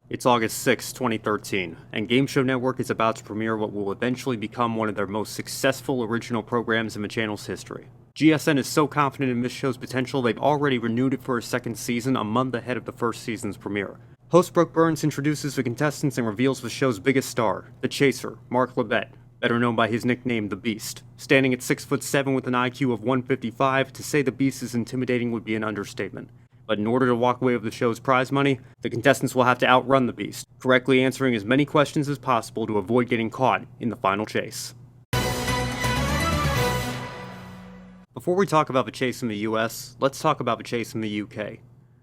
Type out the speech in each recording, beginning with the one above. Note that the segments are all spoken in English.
It's August 6, 2013, and Game Show Network is about to premiere what will eventually become one of their most successful original programs in the channel's history. GSN is so confident in this show's potential they've already renewed it for a second season a month ahead of the first season's premiere. Host Brooke Burns introduces the contestants and reveals the show's biggest star, the Chaser, Mark Labette, better known by his nickname, The Beast. Standing at 6'7" with an IQ of 155, to say The Beast is intimidating would be an understatement. But in order to walk away with the show's prize money, the contestants will have to outrun the Beast, correctly answering as many questions as possible to avoid getting caught in the final chase. Before we talk about the chase in the US, let's talk about the chase in the UK.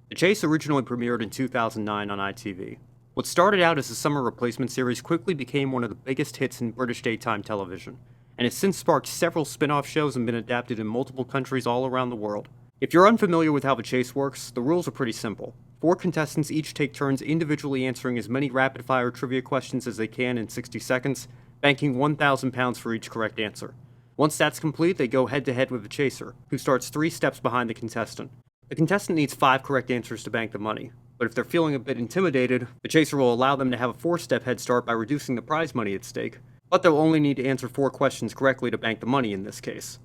The chase originally premiered in 2009 on ITV. What started out as a summer replacement series quickly became one of the biggest hits in British daytime television, and has since sparked several spin-off shows and been adapted in multiple countries all around the world. If you're unfamiliar with how the chase works, the rules are pretty simple. 4 contestants each take turns individually answering as many rapid-fire trivia questions as they can in 60 seconds, banking £1,000 for each correct answer. Once that's complete, they go head-to-head with the chaser, who starts 3 steps behind the contestant. The contestant needs 5 correct answers to bank the money, but if they're feeling a bit intimidated, the chaser will allow them to have a 4-step head start by reducing the prize money at stake, but they'll only need to answer 4 questions correctly to bank the money in this case.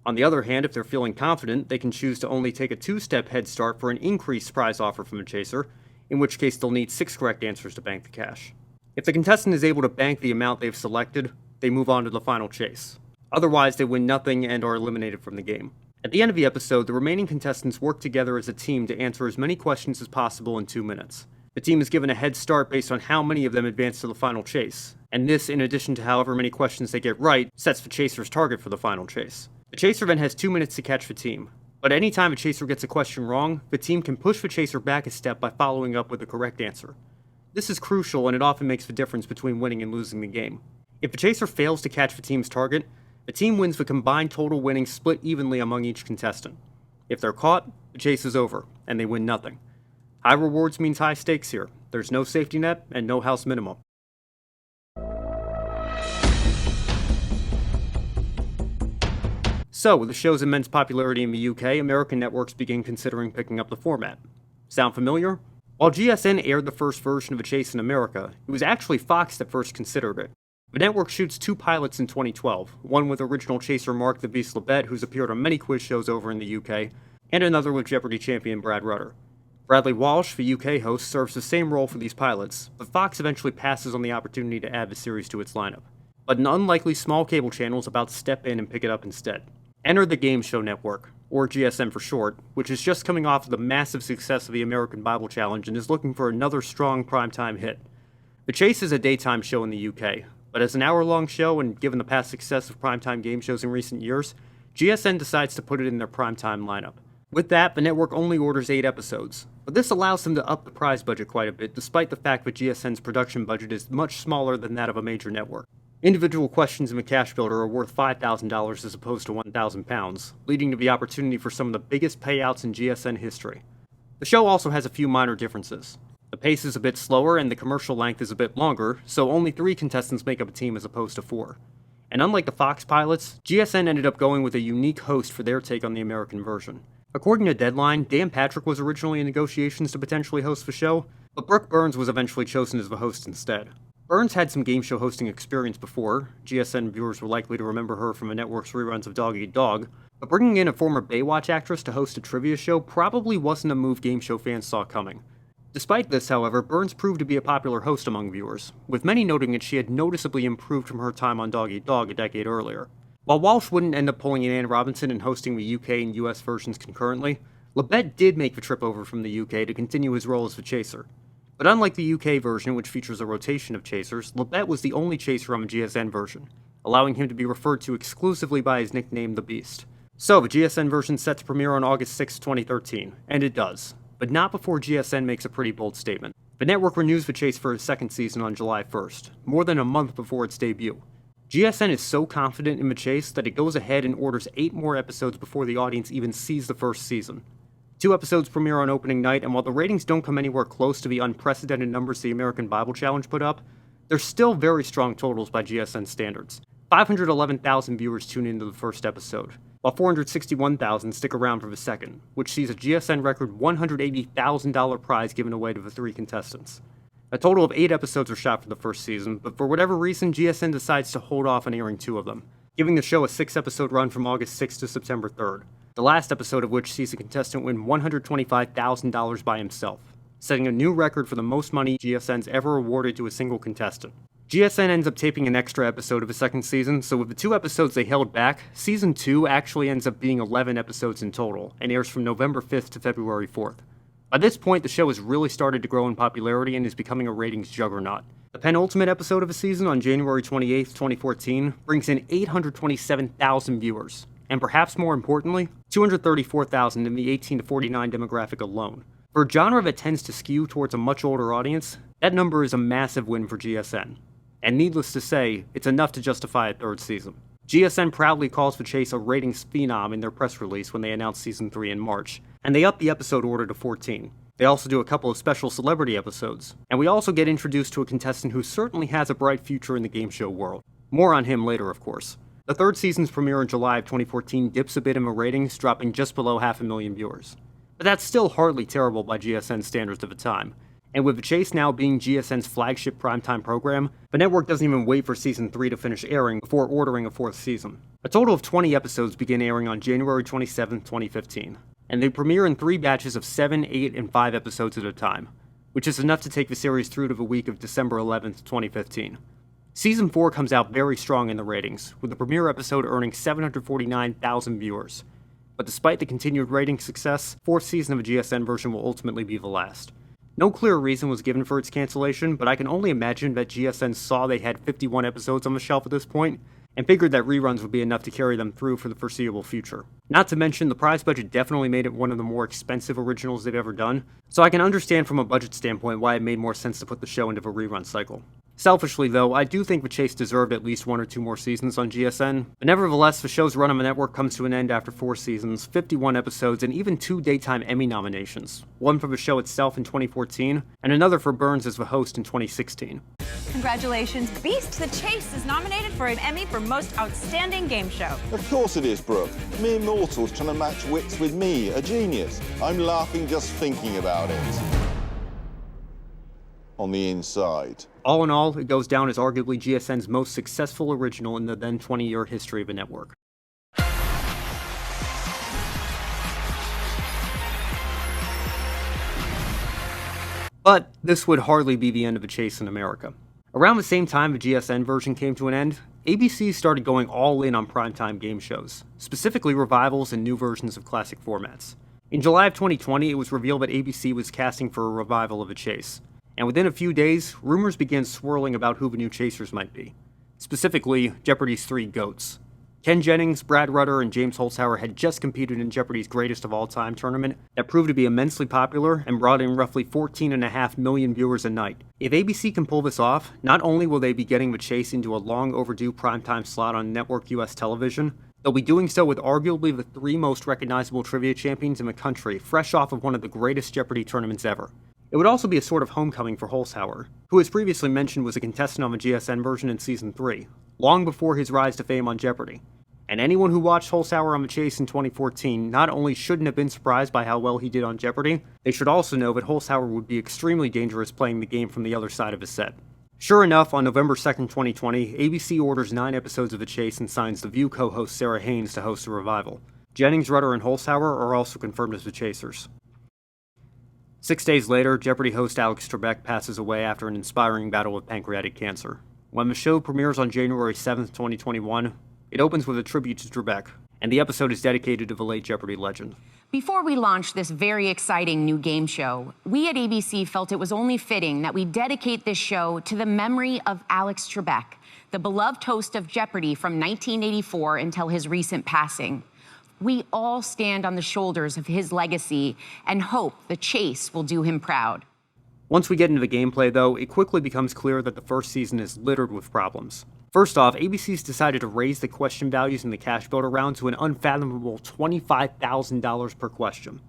On the other hand, if they're feeling confident, they can choose to only take a 2-step head start for an increased prize offer from the chaser, in which case they'll need 6 correct answers to bank the cash. If the contestant is able to bank the amount they've selected, they move on to the final chase. Otherwise, they win nothing and are eliminated from the game. At the end of the episode, the remaining contestants work together as a team to answer as many questions as possible in 2 minutes. The team is given a head start based on how many of them advance to the final chase, and this, in addition to however many questions they get right, sets the chaser's target for the final chase. The chaser then has 2 minutes to catch the team, but anytime a chaser gets a question wrong, the team can push the chaser back a step by following up with the correct answer. This is crucial, and it often makes the difference between winning and losing the game. If the chaser fails to catch the team's target, the team wins the combined total winnings split evenly among each contestant. If they're caught, the chase is over, and they win nothing. High rewards means high stakes here. There's no safety net and no house minimum. So, with the show's immense popularity in the UK, American networks began considering picking up the format. Sound familiar? While GSN aired the first version of The Chase in America, it was actually Fox that first considered it. The network shoots 2 pilots in 2012, one with original chaser Mark the Beast Labette, who's appeared on many quiz shows over in the UK, and another with Jeopardy champion Brad Rutter. Bradley Walsh, the UK host, serves the same role for these pilots, but Fox eventually passes on the opportunity to add the series to its lineup. But an unlikely small cable channel is about to step in and pick it up instead. Enter the Game Show Network, or GSN for short, which is just coming off of the massive success of the American Bible Challenge and is looking for another strong primetime hit. The Chase is a daytime show in the UK, but as an hour-long show and given the past success of primetime game shows in recent years, GSN decides to put it in their primetime lineup. With that, the network only orders 8 episodes, but this allows them to up the prize budget quite a bit, despite the fact that GSN's production budget is much smaller than that of a major network. Individual questions in the cash builder are worth $5,000 as opposed to £1,000, leading to the opportunity for some of the biggest payouts in GSN history. The show also has a few minor differences. The pace is a bit slower and the commercial length is a bit longer, so only 3 contestants make up a team as opposed to 4. And unlike the Fox pilots, GSN ended up going with a unique host for their take on the American version. According to Deadline, Dan Patrick was originally in negotiations to potentially host the show, but Brooke Burns was eventually chosen as the host instead. Burns had some game show hosting experience before. GSN viewers were likely to remember her from the network's reruns of Dog Eat Dog, but bringing in a former Baywatch actress to host a trivia show probably wasn't a move game show fans saw coming. Despite this, however, Burns proved to be a popular host among viewers, with many noting that she had noticeably improved from her time on Dog Eat Dog a decade earlier. While Walsh wouldn't end up pulling in Ann Robinson and hosting the UK and US versions concurrently, Labette did make the trip over from the UK to continue his role as the chaser. But unlike the UK version, which features a rotation of chasers, Labette was the only chaser on the GSN version, allowing him to be referred to exclusively by his nickname, The Beast. So, the GSN version is set to premiere on August 6, 2013, and it does, but not before GSN makes a pretty bold statement. The network renews the chase for its second season on July 1st, more than a month before its debut. GSN is so confident in the chase that it goes ahead and orders 8 more episodes before the audience even sees the first season. 2 episodes premiere on opening night, and while the ratings don't come anywhere close to the unprecedented numbers the American Bible Challenge put up, they're still very strong totals by GSN standards. 511,000 viewers tune into the first episode, while 461,000 stick around for the second, which sees a GSN record $180,000 prize given away to the 3 contestants. A total of 8 episodes were shot for the first season, but for whatever reason, GSN decides to hold off on airing 2 of them, giving the show a 6-episode run from August 6th to September 3rd, the last episode of which sees a contestant win $125,000 by himself, setting a new record for the most money GSN's ever awarded to a single contestant. GSN ends up taping an extra episode of a second season, so with the 2 episodes they held back, Season 2 actually ends up being 11 episodes in total, and airs from November 5th to February 4th. By this point, the show has really started to grow in popularity and is becoming a ratings juggernaut. The penultimate episode of a season on January 28, 2014, brings in 827,000 viewers, and perhaps more importantly, 234,000 in the 18 to 49 demographic alone. For a genre that tends to skew towards a much older audience, that number is a massive win for GSN. And needless to say, it's enough to justify a 3rd season. GSN proudly calls the chase a ratings phenom in their press release when they announced Season 3 in March, and they up the episode order to 14. They also do a couple of special celebrity episodes, and we also get introduced to a contestant who certainly has a bright future in the game show world. More on him later, of course. The 3rd season's premiere in July of 2014 dips a bit in the ratings, dropping just below 500,000 viewers. But that's still hardly terrible by GSN standards of the time. And with The Chase now being GSN's flagship primetime program, the network doesn't even wait for Season 3 to finish airing before ordering a 4th season. A total of 20 episodes begin airing on January 27, 2015, and they premiere in 3 batches of 7, 8, and 5 episodes at a time, which is enough to take the series through to the week of December 11, 2015. Season 4 comes out very strong in the ratings, with the premiere episode earning 749,000 viewers. But despite the continued rating success, 4th season of a GSN version will ultimately be the last. No clear reason was given for its cancellation, but I can only imagine that GSN saw they had 51 episodes on the shelf at this point, and figured that reruns would be enough to carry them through for the foreseeable future. Not to mention, the prize budget definitely made it one of the more expensive originals they've ever done, so I can understand from a budget standpoint why it made more sense to put the show into a rerun cycle. Selfishly, though, I do think The Chase deserved at least 1 or 2 more seasons on GSN, but nevertheless, the show's run on the network comes to an end after 4 seasons, 51 episodes, and even 2 Daytime Emmy nominations, one for the show itself in 2014, and another for Burns as the host in 2016. Congratulations, Beast! The Chase is nominated for an Emmy for Most Outstanding Game Show. Of course it is, Brooke. Mere mortals trying to match wits with me, a genius. I'm laughing just thinking about it. On the inside. All in all, it goes down as arguably GSN's most successful original in the then 20-year history of the network. But this would hardly be the end of The Chase in America. Around the same time the GSN version came to an end, ABC started going all in on primetime game shows, specifically revivals and new versions of classic formats. In July of 2020, it was revealed that ABC was casting for a revival of The Chase. And within a few days, rumors began swirling about who the new chasers might be. Specifically, Jeopardy's 3 GOATs. Ken Jennings, Brad Rutter, and James Holzhauer had just competed in Jeopardy's greatest of all time tournament that proved to be immensely popular and brought in roughly 14.5 million viewers a night. If ABC can pull this off, not only will they be getting The Chase into a long overdue primetime slot on network US television, they'll be doing so with arguably the 3 most recognizable trivia champions in the country, fresh off of one of the greatest Jeopardy tournaments ever. It would also be a sort of homecoming for Holzhauer, who as previously mentioned was a contestant on the GSN version in Season 3, long before his rise to fame on Jeopardy. And anyone who watched Holzhauer on The Chase in 2014 not only shouldn't have been surprised by how well he did on Jeopardy, they should also know that Holzhauer would be extremely dangerous playing the game from the other side of his set. Sure enough, on November 2nd, 2020, ABC orders 9 episodes of The Chase and signs The View co-host Sarah Haynes to host the revival. Jennings, Rutter, and Holzhauer are also confirmed as The Chasers. 6 days later, Jeopardy host Alex Trebek passes away after an inspiring battle with pancreatic cancer. When the show premieres on January 7th, 2021, it opens with a tribute to Trebek, and the episode is dedicated to the late Jeopardy legend. Before we launched this very exciting new game show, we at ABC felt it was only fitting that we dedicate this show to the memory of Alex Trebek, the beloved host of Jeopardy from 1984 until his recent passing. We all stand on the shoulders of his legacy and hope The Chase will do him proud. Once we get into the gameplay, though, it quickly becomes clear that the first season is littered with problems. First off, ABC's decided to raise the question values in the cash builder round to an unfathomable $25,000 per question.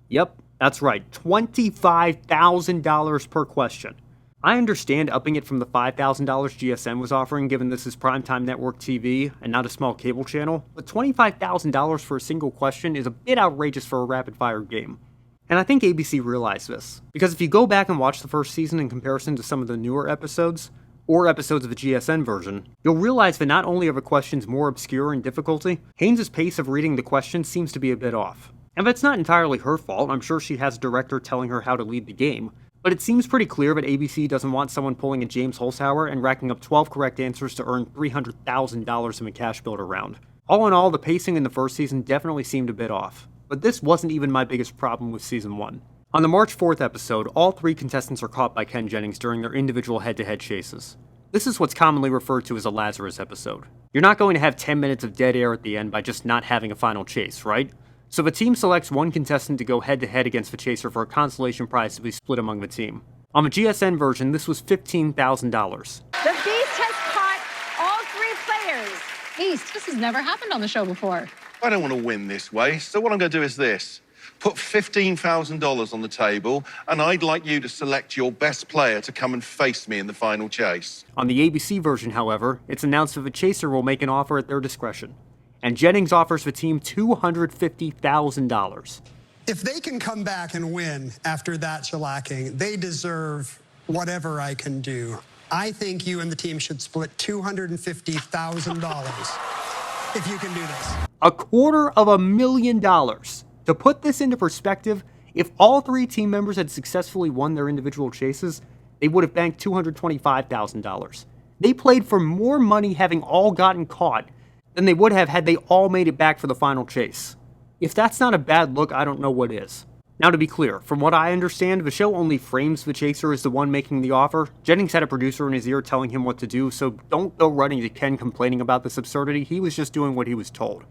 Yep, that's right, $25,000 per question. I understand upping it from the $5,000 GSN was offering given this is primetime network TV and not a small cable channel, but $25,000 for a single question is a bit outrageous for a rapid-fire game. And I think ABC realized this, because if you go back and watch the first season in comparison to some of the newer episodes, or episodes of the GSN version, you'll realize that not only are the questions more obscure in difficulty, Haynes' pace of reading the questions seems to be a bit off. And that's not entirely her fault. I'm sure she has a director telling her how to lead the game, but it seems pretty clear that ABC doesn't want someone pulling a James Holzhauer and racking up 12 correct answers to earn $300,000 in a cash builder round. All in all, the pacing in the first season definitely seemed a bit off, but this wasn't even my biggest problem with season 1. On the March 4th episode, all 3 contestants are caught by Ken Jennings during their individual head-to-head chases. This is what's commonly referred to as a Lazarus episode. You're not going to have 10 minutes of dead air at the end by just not having a final chase, right? So the team selects one contestant to go head-to-head against the chaser for a consolation prize to be split among the team. On the GSN version, this was $15,000. The Beast has caught all 3 players. Beast, this has never happened on the show before. I don't want to win this way, so what I'm going to do is this. Put $15,000 on the table, and I'd like you to select your best player to come and face me in the final chase. On the ABC version, however, it's announced that the chaser will make an offer at their discretion. And Jennings offers the team $250,000. If they can come back and win after that shellacking, they deserve whatever I can do. I think you and the team should split $250,000 if you can do this. $250,000. To put this into perspective, if all 3 team members had successfully won their individual chases, they would have banked $225,000. They played for more money having all gotten caught than they would have had they all made it back for the final chase. If that's not a bad look, I don't know what is. Now, to be clear, from what I understand, the show only frames the chaser as the one making the offer. Jennings had a producer in his ear telling him what to do, so don't go running to Ken complaining about this absurdity. He was just doing what he was told.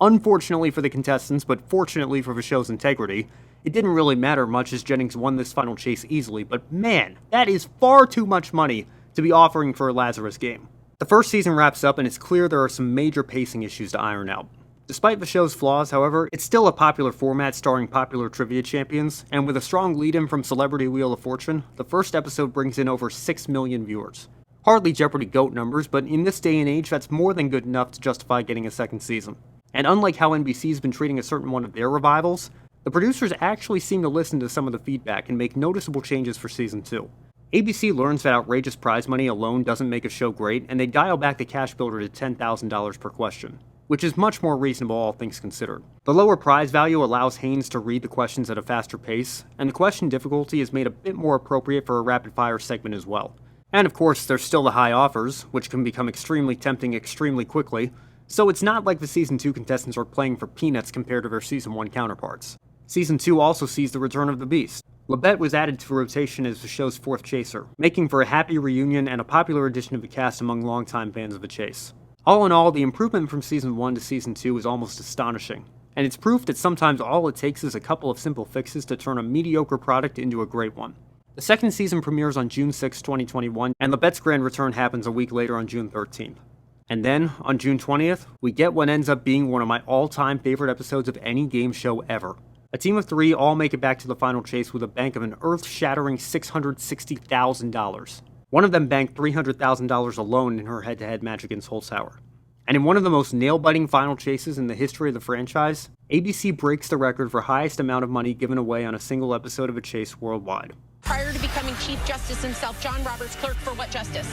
Unfortunately for the contestants, but fortunately for the show's integrity, it didn't really matter much as Jennings won this final chase easily, but man, that is far too much money to be offering for a Lazarus game. The first season wraps up and it's clear there are some major pacing issues to iron out. Despite the show's flaws, however, it's still a popular format starring popular trivia champions, and with a strong lead-in from Celebrity Wheel of Fortune, the first episode brings in over 6 million viewers. Hardly Jeopardy GOAT numbers, but in this day and age, that's more than good enough to justify getting a second season. And unlike how NBC's been treating a certain one of their revivals, the producers actually seem to listen to some of the feedback and make noticeable changes for season 2. ABC learns that outrageous prize money alone doesn't make a show great, and they dial back the cash builder to $10,000 per question, which is much more reasonable all things considered. The lower prize value allows Haynes to read the questions at a faster pace, and the question difficulty is made a bit more appropriate for a rapid-fire segment as well. And of course, there's still the high offers, which can become extremely tempting extremely quickly, so it's not like the Season 2 contestants are playing for peanuts compared to their Season 1 counterparts. Season 2 also sees the return of the Beast. Labette was added to rotation as the show's 4th chaser, making for a happy reunion and a popular addition of the cast among longtime fans of the chase. All in all, the improvement from Season 1 to Season 2 is almost astonishing, and it's proof that sometimes all it takes is a couple of simple fixes to turn a mediocre product into a great one. The second season premieres on June 6, 2021, and Labette's grand return happens a week later on June 13th. And then, on June 20th, we get what ends up being one of my all-time favorite episodes of any game show ever. A team of 3 all make it back to the final chase with a bank of an earth-shattering $660,000. One of them banked $300,000 alone in her head-to-head match against Holzhauer. And in one of the most nail-biting final chases in the history of the franchise, ABC breaks the record for highest amount of money given away on a single episode of a chase worldwide. Prior to becoming Chief Justice himself, John Roberts clerked for what justice?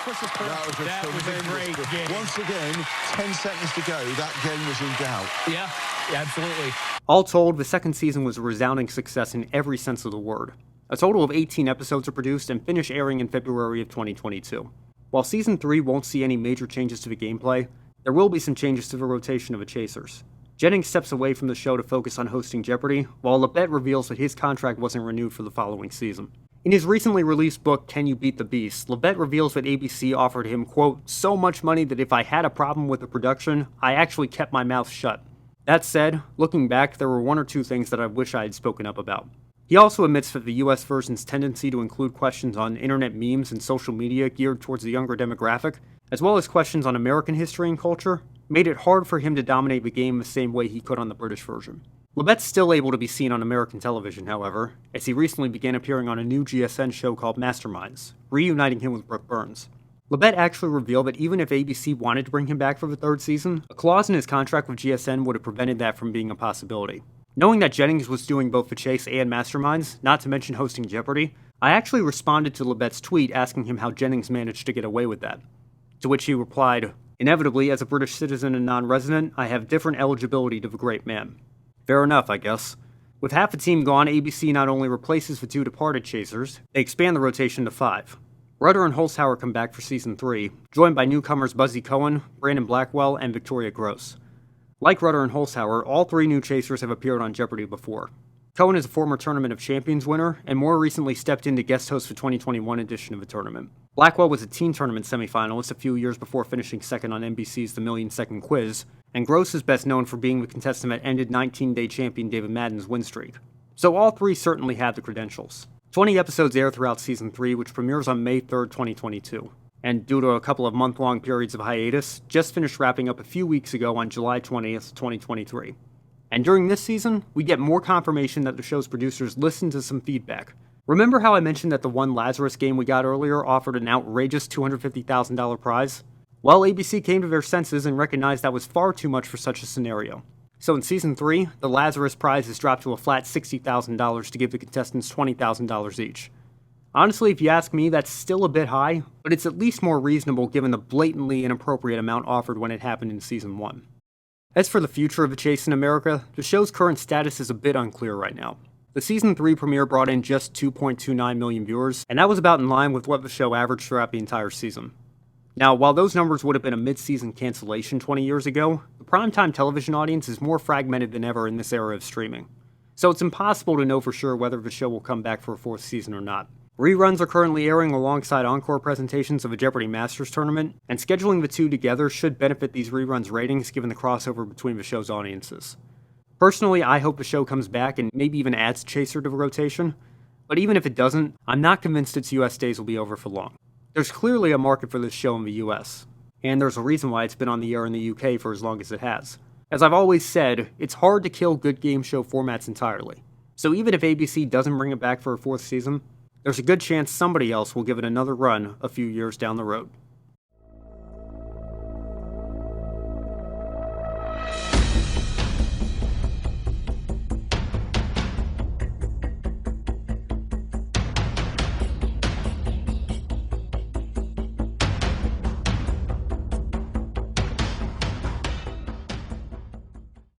That was a great game. Once again, 10 seconds to go. That game was in doubt. Yeah, absolutely. All told, the second season was a resounding success in every sense of the word. A total of 18 episodes are produced and finish airing in February of 2022. While Season 3 won't see any major changes to the gameplay, there will be some changes to the rotation of the chasers. Jennings steps away from the show to focus on hosting Jeopardy, while Labette reveals that his contract wasn't renewed for the following season. In his recently released book, Can You Beat the Beast?, Labette reveals that ABC offered him, quote, so much money that if I had a problem with the production, I actually kept my mouth shut. That said, looking back, there were 1 or 2 things that I wish I had spoken up about. He also admits that the US version's tendency to include questions on internet memes and social media geared towards the younger demographic, as well as questions on American history and culture, made it hard for him to dominate the game the same way he could on the British version. Labette's still able to be seen on American television, however, as he recently began appearing on a new GSN show called Masterminds, reuniting him with Brooke Burns. Labette actually revealed that even if ABC wanted to bring him back for the third season, a clause in his contract with GSN would have prevented that from being a possibility. Knowing that Jennings was doing both The Chase and Masterminds, not to mention hosting Jeopardy, I actually responded to Labette's tweet asking him how Jennings managed to get away with that. To which he replied, "Inevitably, as a British citizen and non-resident, I have different eligibility to the great man." Fair enough, I guess. With half the team gone, ABC not only replaces the two departed chasers, they expand the rotation to 5. Rudder and Holzhauer come back for Season 3, joined by newcomers Buzzy Cohen, Brandon Blackwell, and Victoria Gross. Like Rudder and Holzhauer, all 3 new chasers have appeared on Jeopardy before. Cohen is a former Tournament of Champions winner, and more recently stepped in to guest host the 2021 edition of the tournament. Blackwell was a teen tournament semifinalist a few years before finishing second on NBC's The Million Second Quiz, and Gross is best known for being the contestant that ended 19-day champion David Madden's win streak. So all 3 certainly have the credentials. 20 episodes air throughout Season 3, which premieres on May 3rd, 2022. And due to a couple of month-long periods of hiatus, just finished wrapping up a few weeks ago on July 20th, 2023. And during this season, we get more confirmation that the show's producers listened to some feedback. Remember how I mentioned that the one Lazarus game we got earlier offered an outrageous $250,000 prize? Well, ABC came to their senses and recognized that was far too much for such a scenario. So in Season 3, the Lazarus prize is dropped to a flat $60,000 to give the contestants $20,000 each. Honestly, if you ask me, that's still a bit high, but it's at least more reasonable given the blatantly inappropriate amount offered when it happened in Season 1. As for the future of The Chase in America, the show's current status is a bit unclear right now. The Season 3 premiere brought in just 2.29 million viewers, and that was about in line with what the show averaged throughout the entire season. Now, while those numbers would have been a mid-season cancellation 20 years ago, the primetime television audience is more fragmented than ever in this era of streaming. So it's impossible to know for sure whether the show will come back for a 4th season or not. Reruns are currently airing alongside encore presentations of a Jeopardy Masters tournament, and scheduling the two together should benefit these reruns' ratings given the crossover between the show's audiences. Personally, I hope the show comes back and maybe even adds Chaser to the rotation, but even if it doesn't, I'm not convinced its US days will be over for long. There's clearly a market for this show in the US, and there's a reason why it's been on the air in the UK for as long as it has. As I've always said, it's hard to kill good game show formats entirely. So even if ABC doesn't bring it back for a 4th season, there's a good chance somebody else will give it another run a few years down the road.